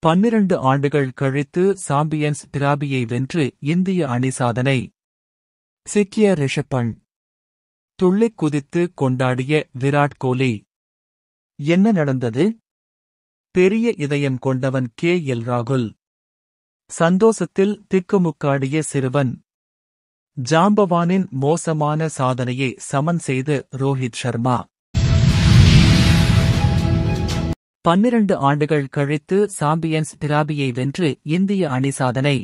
12 ஆண்டுகள் கழித்து சாம்பியன்ஸ் டிராபியை வென்று இந்திய அணி சாதனை. சிக்கிய ரிஷப் பண்ட். துள்ளிக் குதித்து கொண்டாடிய விராட் கோலி. என்ன நடந்தது? பெரிய இதயம் கொண்டவன் KL ராகுல். சந்தோஷத்தில் திக்குமுக்காடிய சிறுவன். ஜாம்பவானின் மோசமான சாதனையை சமன் செய்து ரோஹித் சர்மா. 12 ஆண்டுகள் கழித்து சாம்பியன்ஸ் டிராபியை வென்று இந்திய அணி சாதனை.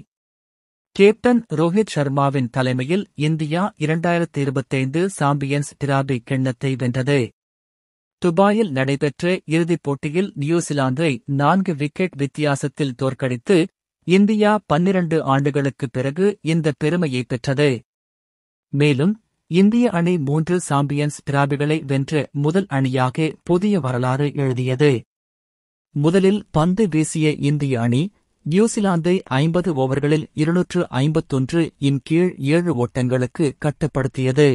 கேப்டன் ரோஹித் சர்மாவின் தலைமையில் இந்தியா 2025 சாம்பியன்ஸ் டிராபி கிண்ணத்தை வென்றது. துபாயில் நடைபெற்ற இறுதிப் போட்டியில் நியூசிலாந்தை 4 விக்கெட் வித்தியாசத்தில் தோற்கடித்து இந்தியா 12 ஆண்டுகளுக்குப் பிறகு இந்த பெருமையை பெற்றது. மேலும் இந்திய அணி 3 சாம்பியன்ஸ் டிராபிகளை வென்ற முதல் அணியாக புதிய வரலாறு எழுதியது. முதலில் பந்து வீசிய இந்திய அணி நியூசிலாந்தை 50 ஓவர்களில் 251 இன் கீழ் 7 ஓட்டங்களுக்கு கட்டுப்படுத்தியது.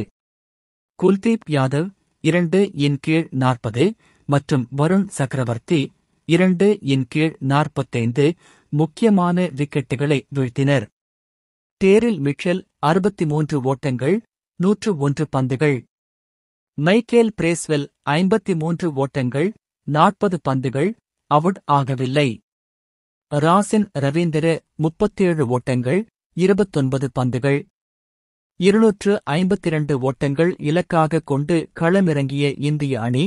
குல்தீப் யாதவ் 2 இன் கீழ் 40 மற்றும் வருண் சக்கரவர்த்தி 2 இன் கீழ் 45 முக்கியமான விக்கெட்டுகளை வீழ்த்தினர். டேரில் மிச்சல் 63 ஓட்டங்கள் 101 பந்துகள். மைக்கேல் பிரேஸ்வெல் 53 ஓட்டங்கள் 40 பந்துகள் அவுட் ஆகவில்லை. ராசின் ரவீந்திர 37 ஓட்டங்கள் 29 பந்துகள். 252 ஓட்டங்கள் இலக்காக கொண்டு களமிறங்கிய இந்திய அணி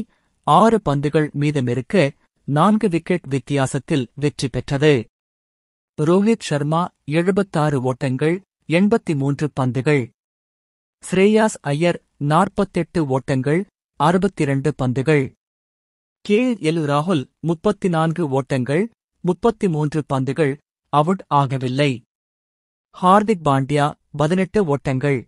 6 பந்துகள் மீதமிருக்க 4 விக்கெட் வித்தியாசத்தில் வெற்றி பெற்றது. ரோஹித் சர்மா 76 ஓட்டங்கள் 83 பந்துகள். ஸ்ரேயாஸ் ஐயர் 48 ஓட்டங்கள் 62 பந்துகள். KL ராகுல் 34 ஓட்டங்கள் 33 பந்துகள் அவுட் ஆகவில்லை. ஹார்திக் பாண்டியா 18 ஓட்டங்கள்.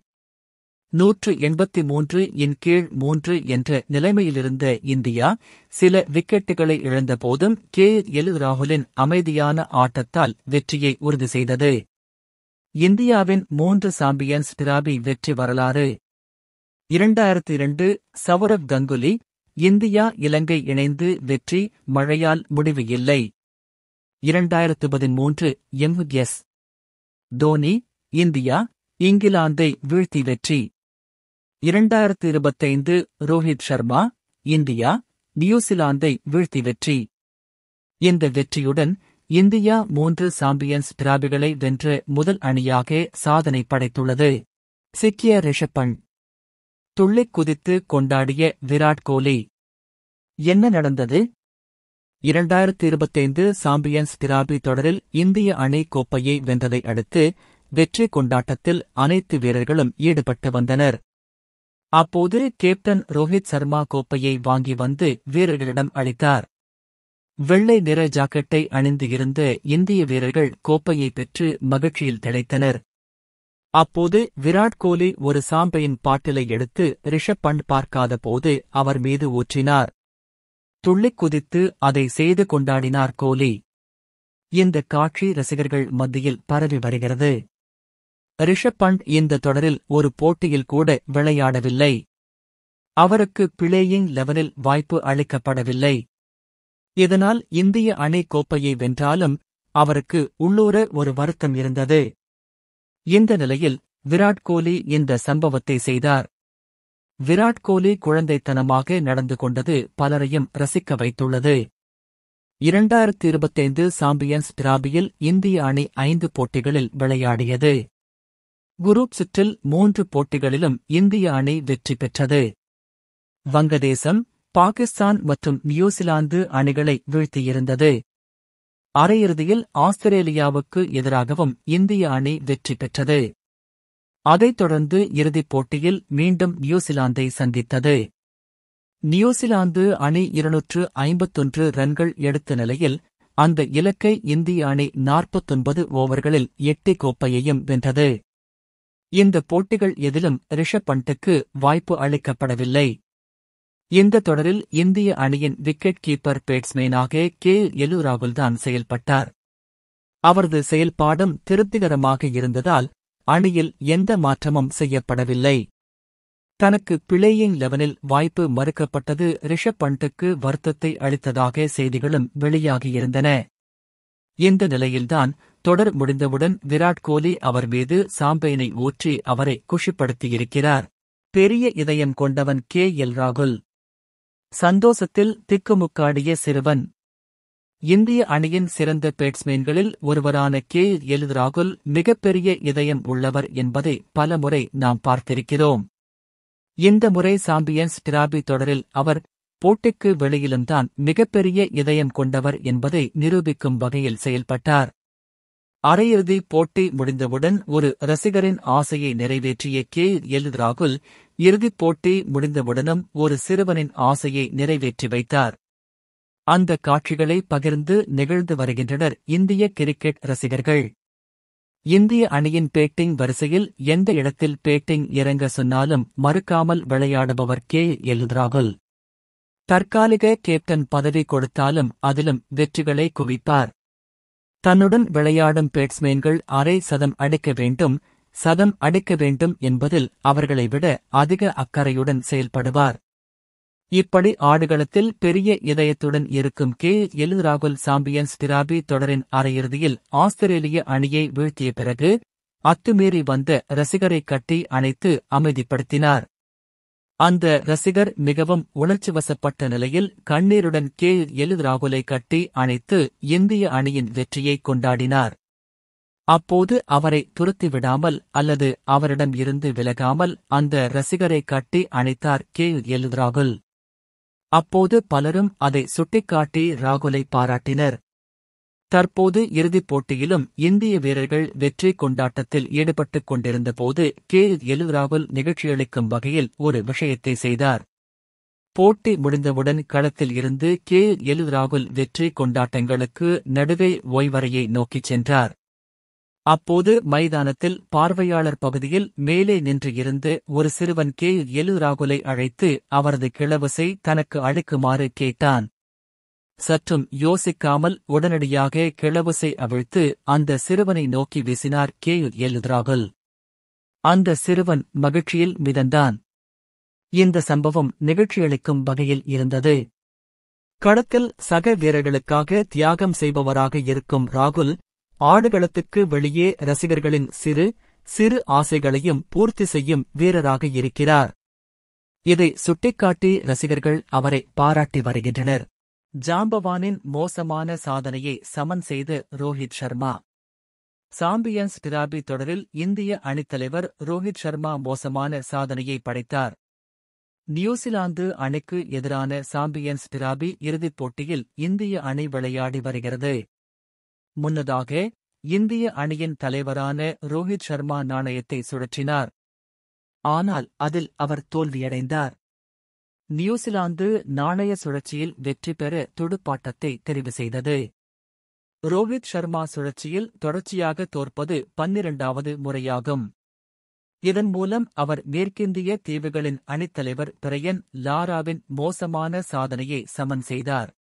183 இன் கீழ் 3 என்ற நிலைமையிலிருந்த இந்தியா சில விக்கெட்டுகளை இழந்தபோதும் KL ராகுலின் அமைதியான ஆட்டத்தால் வெற்றியை உறுதி செய்தது. இந்தியாவின் 3 சாம்பியன்ஸ் டிராபி வெற்றி வரலாறு. 2002 சவுரவ் கங்குலி இந்தியா இலங்கை இணைந்து வெற்றி, மழையால் முடிவு இல்லை. 2013 MS தோனி இந்தியா இங்கிலாந்தை வீழ்த்தி வெற்றி. 2025 ரோஹித் சர்மா இந்தியா நியூசிலாந்தை வீழ்த்தி வெற்றி. இந்த வெற்றியுடன் இந்தியா 3 சாம்பியன்ஸ் டிராபிகளை வென்ற முதல் அணியாக சாதனை படைத்துள்ளது. சிக்கிய ரிஷப் பண்ட். துள்ளிக் குதித்து கொண்டாடிய விராட் கோலி. என்ன நடந்தது? 2025 சாம்பியன்ஸ் டிராபி தொடரில் இந்திய அணி கோப்பையை வென்றதை அடுத்து வெற்றி கொண்டாட்டத்தில் அனைத்து வீரர்களும் ஈடுபட்டு வந்தனர். அப்போது கேப்டன் ரோஹித் சர்மா கோப்பையை வாங்கி வந்து வீரர்களிடம் அளித்தார். வெள்ளை நிற ஜாக்கெட்டை அணிந்து இருந்த இந்திய வீரர்கள் கோப்பையை பெற்று மகிழ்ச்சியில் திளைத்தனர். அப்போது விராட் கோலி ஒரு சாம்பையின் பாட்டிலை எடுத்து ரிஷப் பண்ட் பார்க்காத போது அவர் மீது ஊற்றினார். துள்ளிக் குதித்து அதை செய்து கொண்டாடினார் கோலி. இந்த காட்சி ரசிகர்கள் மத்தியில் பரவி வருகிறது. ரிஷப் பண்ட் இந்த தொடரில் ஒரு போட்டியில் கூட விளையாடவில்லை. அவருக்கு பிளேயிங் 11 வாய்ப்பு அளிக்கப்படவில்லை. இதனால் இந்திய அணி கோப்பையை வென்றாலும் அவருக்கு உள்ளூர ஒரு வருத்தம் இருந்தது. இந்த நிலையில் விராட் கோலி இந்த சம்பவத்தை செய்தார். விராட் கோலி குழந்தைத்தனமாக நடந்து கொண்டது பலரையும் ரசிக்க வைத்துள்ளது. 2025 சாம்பியன்ஸ் டிராபியில் இந்திய அணி 5 போட்டிகளில் விளையாடியது. குரூப் சுற்றில் 3 போட்டிகளிலும் இந்திய அணி வெற்றி பெற்றது. வங்கதேசம், பாகிஸ்தான் மற்றும் நியூசிலாந்து அணிகளை வீழ்த்தியிருந்தது. அரையிறுதியில் ஆஸ்திரேலியாவுக்கு எதிராகவும் இந்திய அணி வெற்றி பெற்றது. அதைத் தொடர்ந்து இறுதிப் போட்டியில் மீண்டும் நியூசிலாந்தை சந்தித்தது. நியூசிலாந்து அணி 251 ரன்கள் எடுத்த நிலையில் அந்த இலக்கை இந்திய அணி 49 ஓவர்களில் 8 கோப்பையையும் வென்றது. இந்த போட்டிகள் எதிலும் ரிஷப் பண்ட்டுக்கு வாய்ப்பு அளிக்கப்படவில்லை. இந்த தொடரில் இந்திய அணியின் விக்கெட் கீப்பர் பேட்ஸ்மேனாக KL ராகுல்தான் செயல்பட்டார். அவரது செயல்பாடும் திருப்திகரமாக இருந்ததால் அணியில் எந்த மாற்றமும் செய்யப்படவில்லை. தனக்கு பிளேயிங் 11 வாய்ப்பு மறுக்கப்பட்டது ரிஷப் பண்ட்டுக்கு வருத்தத்தை அளித்ததாக செய்திகளும் வெளியாகியிருந்தன. இந்த நிலையில்தான் தொடர் முடிந்தவுடன் விராட் கோலி அவர் மீது சாம்பெயினை ஊற்றி அவரை குஷிப்படுத்தியிருக்கிறார். பெரிய இதயம் கொண்டவன் ராகுல். சந்தோஷத்தில் திக்குமுக்காடிய சிறுவன். இந்திய அணியின் சிறந்த பேட்ஸ்மேன்களில் ஒருவரான ராகுல் மிகப்பெரிய இதயம் உள்ளவர் என்பதை பலமுறை நாம் பார்த்திருக்கிறோம். இந்த முறை சாம்பியன்ஸ் டிராபி தொடரில் அவர் போட்டிக்கு வெளியிலும்தான் மிகப்பெரிய இதயம் கொண்டவர் என்பதை நிரூபிக்கும் வகையில் செயல்பட்டார். அரையிறுதி போட்டி முடிந்தவுடன் ஒரு ரசிகரின் ஆசையை நிறைவேற்றிய ராகுல் இறுதிப் போட்டி முடிந்தவுடனும் ஒரு சிறுவனின் ஆசையை நிறைவேற்றி வைத்தார். அந்த காட்சிகளை பகிர்ந்து நெகிழ்ந்து வருகின்றனர் இந்திய கிரிக்கெட் ரசிகர்கள். இந்திய அணியின் பேட்டிங் வரிசையில் எந்த இடத்தில் பேட்டிங் இறங்க சொன்னாலும் மறுக்காமல் விளையாடுபவர் ராகுல். தற்காலிக கேப்டன் பதவி கொடுத்தாலும் அதிலும் வெற்றிகளை குவிப்பார். தன்னுடன் விளையாடும் பேட்ஸ்மேன்கள் அரை சதம் அடிக்க வேண்டும் என்பதில் அவர்களை விட அதிக அக்கறையுடன் செயல்படுவார். இப்படி ஆடுகளத்தில் பெரிய இதயத்துடன் இருக்கும் ராகுல் சாம்பியன்ஸ் டிராபி தொடரின் அரையிறுதியில் ஆஸ்திரேலிய அணியை வீழ்த்திய பிறகு அத்துமீறி வந்த ரசிகரை கட்டி அணைத்து அமைதிப்படுத்தினார். அந்த ரசிகர் மிகவும் உணர்ச்சிவசப்பட்ட நிலையில் கண்ணீருடன் ராகுலை கட்டி அணைத்து இந்திய அணியின் வெற்றியை கொண்டாடினார். அப்போது அவரை துரத்திவிடாமல் அல்லது அவரிடம் இருந்து விலகாமல் அந்த ரசிகரை கட்டி அணைத்தார் ராகுல். அப்போது பலரும் அதை சுட்டிக்காட்டி ராகுலை பாராட்டினர். தற்போது இறுதிப் போட்டியிலும் இந்திய வீரர்கள் வெற்றி கொண்டாட்டத்தில் ஈடுபட்டுக் கொண்டிருந்தபோது ராகுல் நிகழ்ச்சியளிக்கும் வகையில் ஒரு விஷயத்தை செய்தார். போட்டி முடிந்தவுடன் களத்தில் இருந்து ராகுல் வெற்றி கொண்டாட்டங்களுக்கு நடுவே ஓய்வறையை நோக்கிச் சென்றார். அப்போது மைதானத்தில் பார்வையாளர் பகுதியில் மேலே நின்று இருந்து ஒரு சிறுவன் ராகுலை அழைத்து அவரது கிளவசை தனக்கு அளிக்குமாறு கேட்டான். சற்றும் யோசிக்காமல் உடனடியாக கிளவசை அவிழ்த்து அந்த சிறுவனை நோக்கி வீசினார் ராகுல். அந்த சிறுவன் மகிழ்ச்சியில் மிதந்தான். இந்த சம்பவம் நிகழ்ச்சியளிக்கும் வகையில் இருந்தது. களத்தில் சக வீரர்களுக்காக தியாகம் செய்பவராக இருக்கும் ராகுல் ஆடுகளத்துக்கு வெளியே ரசிகர்களின் சிறு ஆசைகளையும் பூர்த்தி செய்யும் வீரராக இருக்கிறார். இதை சுட்டிக்காட்டி ரசிகர்கள் அவரை பாராட்டி வருகின்றனர். ஜாம்பவானின் மோசமான சாதனையை சமன் செய்த ரோஹித் சர்மா. சாம்பியன்ஸ் டிராபி தொடரில் இந்திய அணித்தலைவர் ரோஹித் சர்மா மோசமான சாதனையை படைத்தார். நியூசிலாந்து அணிக்கு எதிரான சாம்பியன்ஸ் டிராபி இறுதிப் போட்டியில் இந்திய அணி விளையாடி வருகிறது. முன்னதாக இந்திய அணியின் தலைவரான ரோஹித் சர்மா நாணயத்தை சுழற்றினார். ஆனால் அதில் அவர் தோல்வியடைந்தார். நியூசிலாந்து நாணய சுழற்சியில் வெற்றி பெற துடுப்பாட்டத்தை தெரிவு செய்தது. ரோஹித் சர்மா சுழற்சியில் தொடர்ச்சியாக தோற்பது 12வது முறையாகும். இதன் மூலம் அவர் மேற்கிந்திய தீவுகளின் அணித்தலைவர் பிரையன் லாராவின் மோசமான சாதனையை சமன் செய்தார்.